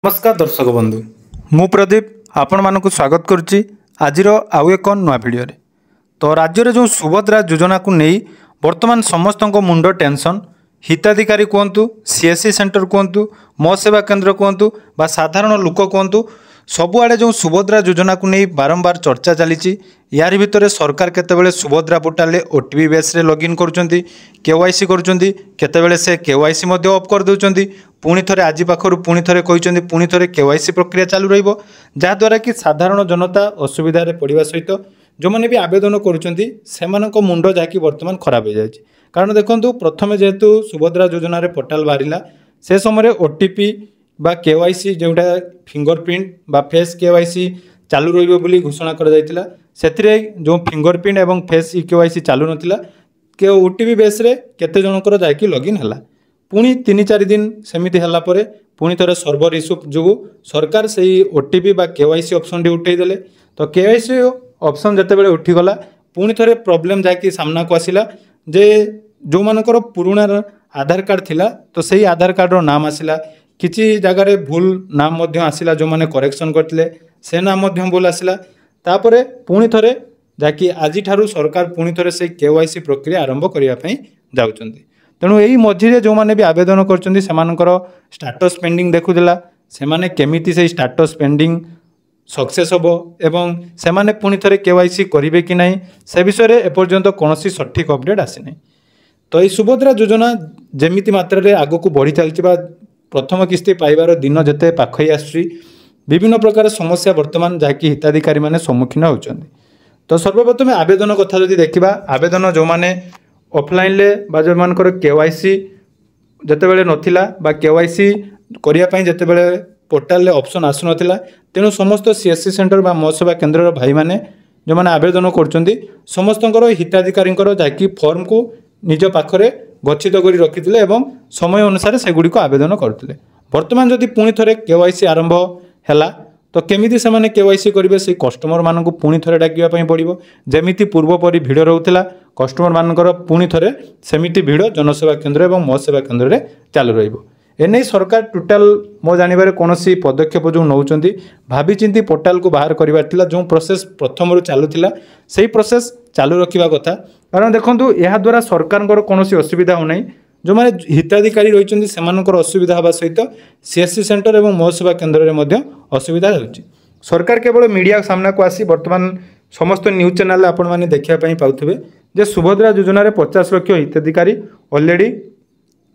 नमस्कार दर्शक बंधु मु प्रदीप आपण मानक स्वागत करुच्ची आज आउ एक नुआ भिडियो तो राज्य में जो सुभद्रा योजना को नहीं वर्तमान समस्त मुंड टेंशन हिताधिकारी कहतु सीएससी सेंटर कहतु मो सेवा केन्द्र कहतु बा साधारण लोक कहतु सबुआड़े जो सुभद्रा योजना को नहीं बारंबार चर्चा चली यार भितर सरकार केतेबेले Subhadra portal OTP base login करुँच केवाईसी करुँच से केवाईसी ऑफ कर दौरान पुणी थे आज पाखर पुणी थे कहते पुणी थे केवाईसी प्रक्रिया चालू रहा कि साधारण जनता असुविधा पड़ा सहित जो मैंने भी आवेदन करुँच मुंड जहाँकि बर्तमान खराब हो जाए कारण देखो प्रथम जेहेतु सुभद्रा योजना पोर्टाल बाहर से समय ओटीपी बा केवाईसी जोटा फिंगरप्रिंट बा फेस केवाईसी चालू रही घोषणा कर जो फिंगरप्रिंट एवं फेस केवाईसी चालू नाला के ओटीपी बेस केते जनकर जाकि लॉगिन है पुणी 3-4 दिन सेमिति हला परे पुणी थे सर्वर इश्यू जो सरकार से ओटीपी बा केवाईसी ऑप्शन टी उठेदेले तो केवाईसी ऑप्शन जितेबाला उठीगला पुणी थे प्रोब्लेम जाकि सामना को आसिला जे जो मानकर पुराना आधार कार्ड थिला तो सही आधार कार्ड रो नाम आसिला किसी जगार भूल नाम आसिला जो मैंने करेक्शन करते से नाम भूल आसिला तापरे पुणी थे जहाँकि आज सरकार पुणी थे से केवाईसी प्रक्रिया आरंभ करने जाऊँच तेणु यही मझे जो मैंने भी आवेदन कर स्टाटस पेंडिंग देखुला से केमिति से स्टाटस पेंडिंग सक्सेस हम एवं से मैंने पुणी थे केवाईसी करेंगे कि ना से विषय एपर्यंत कौन सठिक अपडेट आसीना तो ये सुभद्रा योजना जमीती मात्रा आग को बढ़ी चलती प्रथम किस्ती पाइबार दिन जिते पाखई विभिन्न प्रकार समस्या बर्तमान जहाँकि हिताधिकारी माने सम्मुखीन होती तो सर्वप्रथम आवेदन कथा जदि देखा आवेदन जो मैंने ऑफलाइन जो मान केवाईसी जितेबाला नाला बा केवाईसी करने जितेबाला पोर्टाल ऑप्शन आसु नाला तेणु समस्त सीएससी सेंटर बा मो सेवा केन्द्र भाई माने जो मैंने आवेदन कर समस्त हिताधिकारी जहाँकि फॉर्म को निज पाखरे गच्छित कर रखी एवं समय अनुसार से गुड़ी आवेदन करते बर्तमान जदि पुणी थे केवाईसी आरंभ है तो केमिति से केवाईसी करेंगे से कस्टमर मानक पुणी थे डाकिया पड़ो जमीती पूर्वपरी भिड़ रोला कस्टमर मानकर पुणी थे सेमिति भिड़ जनसेवा केन्द्र और मो सेवा केन्द्र में चालू रही सरकार टोटाल मो जानवर कौन पदक्षेप जो नौ भाई पोर्टाल को बाहर करवार जो प्रोसेस प्रथम चलूला से प्रोसेस चालू रखा कथा कारण देखो यह द्वारा सरकार कौन असुविधा होना जो मैंने हिताधिकारी रही से असुविधा हवा सहित सीएससी सेंटर और मो सेवा केन्द्र में असुविधा होती सरकार केवल मीडिया सामना को आसी बर्तमान समस्त न्यूज चैनल आपण मैंने देखापी पाथे जे सुभद्रा योजना 50 लाख हिताधिकारी ऑलरेडी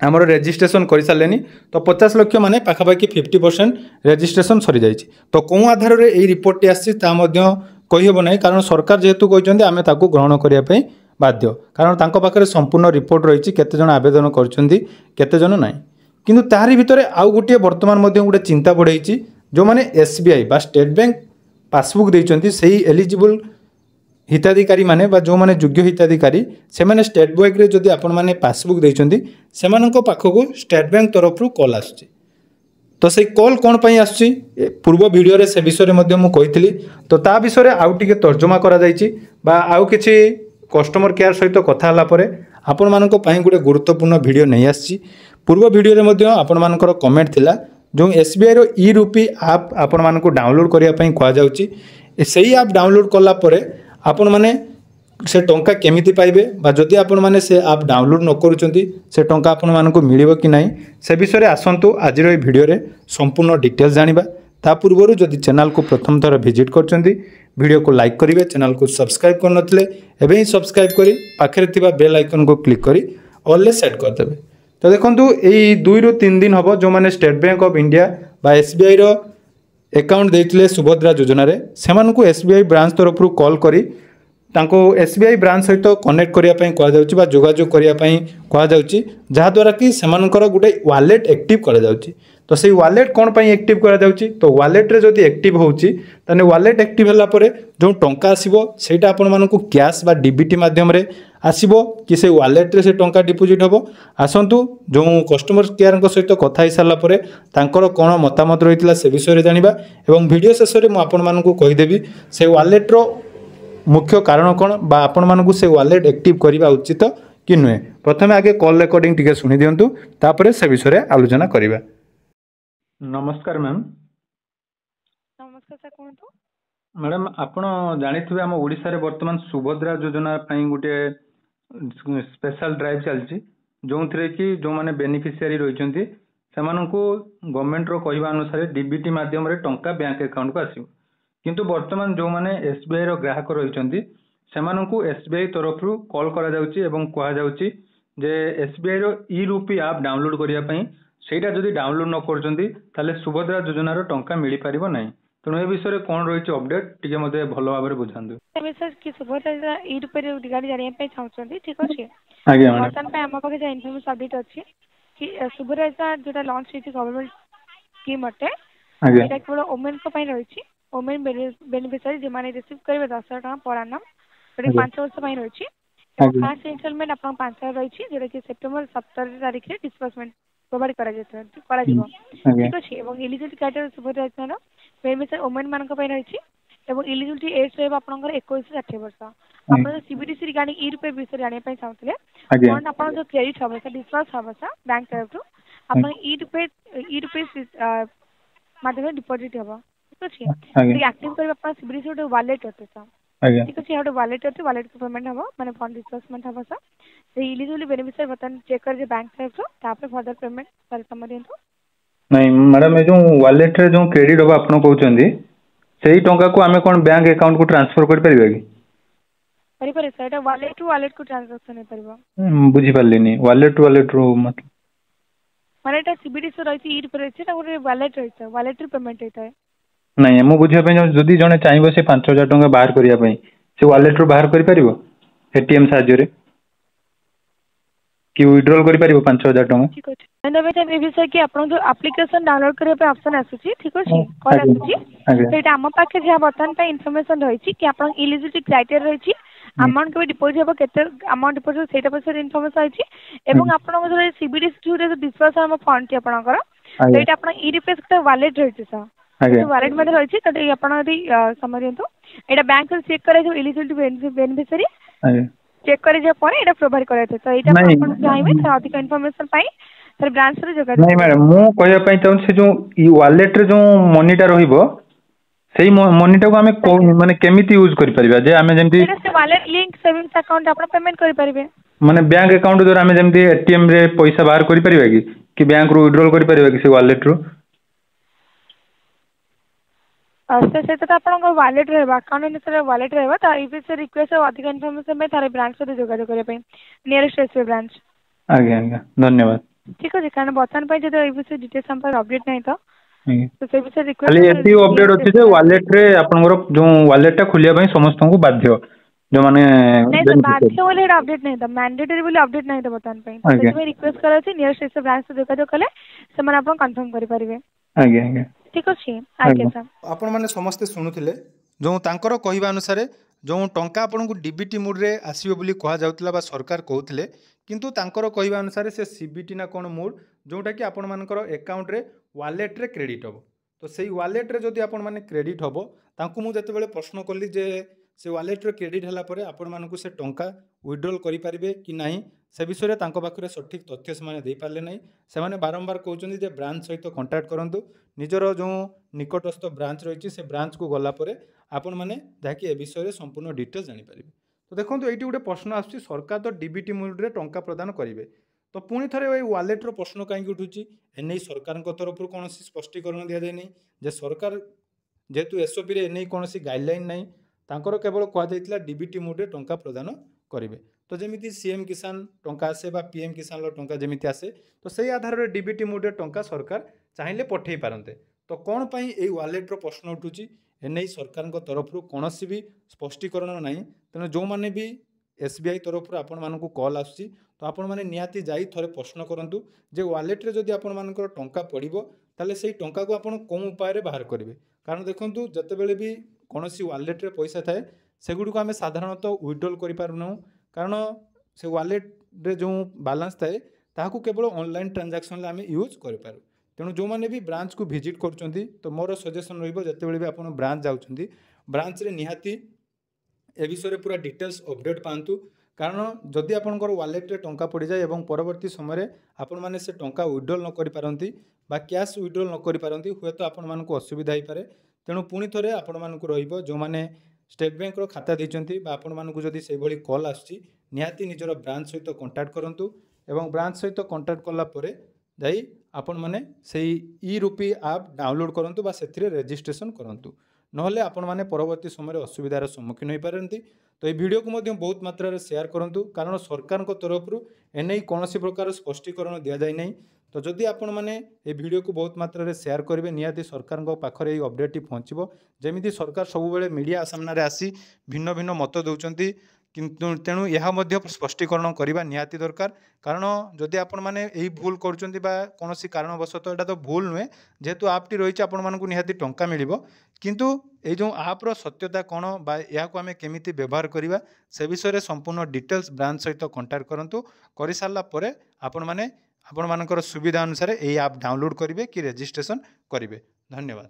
आमर रेजिस्ट्रेशन कर सारे तो 50 लाख माने पाखापाखि 50% रेजिस्ट्रेशन सरी जाइए तो कौन आधार में यही रिपोर्ट कहीहब ना कारण सरकार जेहेतु कहते आम ग्रहण करने बाध्य कारण तांको पाखरे संपूर्ण रिपोर्ट रही केते जन आवेदन करते जन ना किंतु तारी भितर आउ गोटे वर्तमान गोटे चिंता बढ़ाई जो मैंने एसबीआई बा स्टेट बैंक पासबुक देइचंती सही एलिजिबल हिताधिकारी माने बा जो माने योग्य हिताधिकारी से माने स्टेट बैंक रे जदि आपण माने पासबुक देइचंती सेमानंको पाखको स्टेट बैंक तरफ कॉल आसुची तो से कॉल कौन पाई आसुची पूर्व वीडियो रे से विषय में मु कही तो ता विषय आउ टिके तर्जमा करा जायछि बा आउ किछि कस्टमर केयर सहित कथा हला परे आपण मानको पाई गोटे गुरुत्वपूर्ण वीडियो नहीं आसछि पूर्व वीडियो रे मध्य आपण मानकर कमेंट थिला जो एसबीआई रो ई रूपी ऐप आपण मानको डाउनलोड करिया पई कहा जाउछि सेही ऐप डाउनलोड कला परे आपण माने से टंका केमिति पाइबे बा जदि आपण माने से ऐप डाउनलोड न करूचंती से टंका आपण मानको मिलिबो कि नाही से विषय आसंतु आज रो वीडियो रे संपूर्ण डिटेल्स जानिबा ता पूर्व जदि चैनल को प्रथम थर विजिट करचंती वीडियो को लाइक करेंगे चैनल को सब्सक्राइब कर नथिले एबे ही सब्सक्राइब करी पाखरे थिबा बेल आइकन को क्लिक करी ऑल सेट कर देबे तो देखंतु एई 2 ରୁ 3 दिन हबो जो माने स्टेट बैंक ऑफ इंडिया बा एसबीआई रो अकाउंट देथिले सुभद्रा योजना रे सेमानकु एसबीआई ब्रांच तरफ कॉल करी तांको एसबीआई ब्रांच सहित कनेक्ट करिया पई कहा जाउची बा जोगाजोग करिया पई कहा जाउची जहा द्वारा कि सेमानकर गुटे वॉलेट एक्टिव करा जाउची तो से वॉलेट कौन पाई एक्टिव करा जाउची तो वॉलेट रे जदि एक्टिव होउची तने वॉलेट एक्टिव हला परे जो टंका आसीबो सेटा आपण मानकु कैश बा डीबीटी माध्यम रे आसीबो कि से वॉलेट रे से टंका डिपोजिट हबो आसंतु जो कस्टमर केयर को सहित कथा ही साला परे तांकर कोन मतामत रहितला से विषय रे जानिबा एवं वीडियो शेष रे मु आपण मानकु कहि देबी से वॉलेट रो मुख्य कारण कौन बा आपण मानकु से वॉलेट एक्टिव करबा उचित कि नुहे प्रथमे आगे कॉल रिकॉर्डिंग टिके सुनि दियंतु तापरे से विषय रे आलोचना करिबा। नमस्कार मैम। ସାର୍ କୁହନ୍ତୁ। मैडम आपण जानिथिबे हम ओडिसा रे वर्तमान सुभद्रा योजना पई गुटे स्पेशल ड्राइव चलची जोंथरे कि जो माने बेनिफिशियरी रहिचंती सेमानंकु गवर्नमेंट रो कहवा अनुसार डीबीटी माध्यम रे टंका बैंक अकाउंट को आसीबो किंतु वर्तमान जो माने एसबीआई रो ग्राहक रहिचंती सेमानंकु एसबीआई तरफ रु कॉल करा जाउची एवं कहा जाउची जे एसबीआई रो ई रूपी ऐप डाउनलोड करिया पई सेटा जदी डाउनलोड न करचंती ताले सुभद्रा योजना रो टंका मिली परिबो नै तेणु ए विषय कौन रही अपडेट टी मते भल भाव बुझातु सर कि सुभद्रा ई रूपे रिगार्ड जानिया पे चाहउछंती ठीक अछि। आज्ञा वर्तमान पे हम पाखे जे इन्फॉर्मेशन अपडेट अछि कि सुभद्रा जोटा लॉन्च होती गवर्नमेंट स्कीम अटे आज्ञा एटा केवल वुमेन को पई रहिछि वुमेन बेनिफिशियरी जे माने रिसीव करबे 10,000 टका पर annum एटा 5 वर्ष पई रहिछि एवं फर्स्ट इंस्टॉलमेंट आपन 5,000 रहिछि जेटा कि सेप्टेम्बर 17 तारिख रे डिस्बर्समेंट प्रोवाइड करा जिवो ठीक अछि। एवं एलिजिबिलिटी क्राइटेरिया सुभद्रा योजना बेनिफिशियरी वुमेन मान को पई रहिछि एवं एलिजिबिलिटी एज रहबा आपनकर 21 से 60 वर्ष। आपण सीबीडीसी रिगार्डिंग ई रूपे विषय जानिया पई चाहउतले कोन आपण जो क्रेडिट हबसा डिस्बर्स हबसा बैंक तरफ रु आपण ई रूपे माध्यम डिपॉजिट हबो ठीक अछि। तो एक्टिव करबा आपण सीबीडीसी ଗୋଟେ वालेट होते सा ठीक अछि हटे वालेट होते वालेट को पेमेंट हबो माने फंड डिस्बर्समेंट हबो सा से एलिजिबल बेनिफिशियरी बटन चेक कर जे बैंक तरफ रु तापर फर्दर पेमेंट कर समरियंतो नहीं मैडम ए जो वालेट रे जो क्रेडिट हबो आपण कहउचंदी सेही टंका को आमे कोन बैंक अकाउंट को ट्रांसफर कर परिबा कि परि परि sir Etah wallet to wallet को ट्रांजैक्शन हे परबो बुझी पारलिनी वालेट टू वालेट रो मतलब माने एटा सीबीडीसी रहिछि ई पर रहिछि ता ଗୋଟେ वालेट रहिछि वालेट रे पेमेंट हेतै नहीं मु बुझिया पई जदी जने चाहबो से 5,000 टंका बाहर करिया पई से वालेट रो बाहर करि परिबो एटीएम साहाय्य रे कि विड्रॉल करि परिबो 5,000 टंका ठीक अछि। एंडबे टाइम ए विषय कि आपण जो एप्लीकेशन डाउनलोड करे पे ऑप्शन आसुची ठीक अछि कॉल आसुची सेटा हम पाखे जे बटन पे इन्फॉर्मेशन रहिछि कि आपण एलिजिबिलिटी क्राइटेरिया रहिछि अमाउंट को डिपॉजिट हबो केते अमाउंट डिपॉजिट सेटा पर इन्फॉर्मेशन रहिछि एवं आपण जो सीबीडीसी थ्रू रे डिस्बर्स हम फंड टी आपणकर सेटा आपण ई रिपेस के वालेट रहिछि सा तो वालेट मध्ये रहिछि तते आपण यदि समरियंतो एटा बैंक से चेक करे जो एलिजिबिलिटी बेनिफिशियरी चेक करे जे पर एटा प्रोवाइड करे तो एटा आपण चाहबे त अधिक इन्फॉर्मेशन पाई सर ब्रांच रे जगह नहीं मैडम मु कहया पई चाहू से जो ई वालेट रे जो मनीटा रहिबो सेही मनीटा को हमें माने केमिति यूज करि परिबा जे हमें जेमति से वालेट लिंक सेविंग्स अकाउंट आपण पेमेंट करि परिबे माने बैंक अकाउंट द्वारा हमें जेमति एटीएम रे पैसा बाहर करि परिबा कि बैंक रो विड्रॉल करि परिबा कि से वालेट रो से तो आपण वालेट रहबा अकाउंट में वालेट रहबा ता ई से रिक्वेस्ट अधिक इन्फॉर्मेशन में थारे ब्रांच से जोगाजोग करे पई नियरेस्ट एसबीआई ब्रांच आज्ञा आज्ञा धन्यवाद ठीक अछि कारण बर्तमान पे जदि ई विषय डिटेल्स हम पर अपडेट नै तो से विषय रिक्वेस्ट खाली एती अपडेट अछि जे वालेट रे आपनकर जो वालेट टा खुलिया पई समस्त को बाध्य जो माने नहीं बाध्य वाले अपडेट नहीं था मैंडेटरी वाले अपडेट नहीं था बर्तमान पे तो से रिक्वेस्ट करा छी नियरेस्ट एसबीआई ब्रांच से जोगाजोग कले से माने आपण कंफर्म करि परिबे आज्ञा आज्ञा ठीक अछि आज्ञा सर आपण माने समस्त सुनुथिले जो तांकर कहवा अनुसार जो टंका आपन को डीबीटी मोड रे आसीबो बोली कहा जाउतला बा सरकार कहउतले किंतु तांकर कहवा अनुसार से सीबीटी ना कोन मोड जोटा कि आपण मानकर अकाउंट रे वालेट रे क्रेडिट हबो तो सेही वालेट रे जदी आपण माने क्रेडिट हबो तांकु मु जते बेले प्रश्न करली जे से वालेट रे क्रेडिट हला परे आपण मानकु से टंका विड्रॉल करि परिबे कि नाही से विषय रे तांको पाखरे सठिक तथ्य से माने दे पारले नाही से माने बारंबार कहउचंदी जे ब्रांच सहित कांटेक्ट करंतु निजरो जो निकटस्थ ब्रांच रहिछि से ब्रांच को गला परे आपण माने जाकि ए विषय रे संपूर्ण डिटेल्स जानि परिबे तो देखंतु एठी गोटे प्रश्न आछि सरकार तो डीबीटी मोड रे टंका प्रदान करिवे तो पुणी थरे ए वालेट रो प्रश्न काहे उठुछि एनै सरकार को तरफ कोन स्पष्टीकरण दिया जाय नै जे सरकार जेतु एसओपी रे एनै कोनसी गाइडलाइन नै तांकर केवल कह जायतिला डीबीटी मोड रे टंका प्रदान करिवे तो जेमिति सीएम किसान टंका आसे बा पीएम किसान लो टंका जेमिति आसे तो सेही आधार रे डीबीटी मोड रे टंका सरकार चाहिले पठेई पारंते तो कोन पई ए वालेट रो प्रश्न उठुछि एनै सरकार को तरफ रु कोनसी भी स्पष्टीकरण नै तने जो माने भी एसबीआई तरफ रु आपण मानकु कॉल आसी तो आपण माने नियाती जाई थरे प्रश्न करंतु जे वालेट रे जदी आपण मानकर टंका पड़िबो ताले सेही टंका को आपण कोन उपाय रे बाहर करिवे कारण देखंतु जते बेले भी कोनसी वालेट रे पैसा थाए सेगुडी को आमे साधारणतः विड्रॉल करि पारुनु कारण से वालेट रे जो बैलेंस थाए ताहाकू केवल ऑनलाइन ट्रांजैक्शन आमे यूज करि पारु तेणु जो माने भी ब्रांच को विजिट करचंती तो मोर सजेशन रहइबो जते बेले भी आपण ब्रांच जाउचंती ब्रांच रे निहाती ए विषय पूरा डिटेल्स अपडेट पांतु कारण जदि आपनकर वालेट रे टंका पड़ जाए और परवर्ती समय आपण माने से टंका विड्रॉल न करि पारंती बा कैश विड्रॉल न करि पारंती हुए तो आपण मानको असुविधा हो पारे तेणु पुणी थे आपण मानक जो मैंने स्टेट बैंक खाता देती आपण मानक जदि से कल आसुच्ची निहाती निजर ब्रांच सहित कंटाक्ट करूँ एवं ब्रांच सहित कंटाक्ट कलापर जाई आपण मैंने से ई रूपी आप डाउनलोड करूँ से रेजिस्ट्रेशन करूँ नहले आपण मैंने परवर्ती समय असुविधार सम्मुखीन हो पारती। तो ये वीडियो को मध्य बहुत मात्रा शेयर करूँ कारण सरकार तरफ एने कौन प्रकार स्पष्टीकरण दि जाए नहीं। तो जदि आपण मैंने ये वीडियो को बहुत मात्रा शेयर करेंगे निहाती सरकार पाखरे अपडेट पहुँचो जमी सरकार सबुबले मीडिया सामने आसी भिन्न भिन्न मत दौरान किंतु तेणु यह स्पष्टीकरण करने निहाती दरकार कारण जदि आपण मैंने यही भूल करुँच कौन कारणवशतः यहाँ तो भूल नुहे जेहेतु आपटी रही आपण मानक निहाती टंका मिल किंतु ये जो आप्र सत्यता कौन बा या आम केमी व्यवहार करवा से विषय संपूर्ण डिटेल्स ब्रांच सहित कंटाक्ट करूँ कर सारापर आपण मैंने आपण मानकर सुविधा अनुसार ये आप डाउनलोड करेंगे कि रेजिस्ट्रेशन करेंगे। धन्यवाद।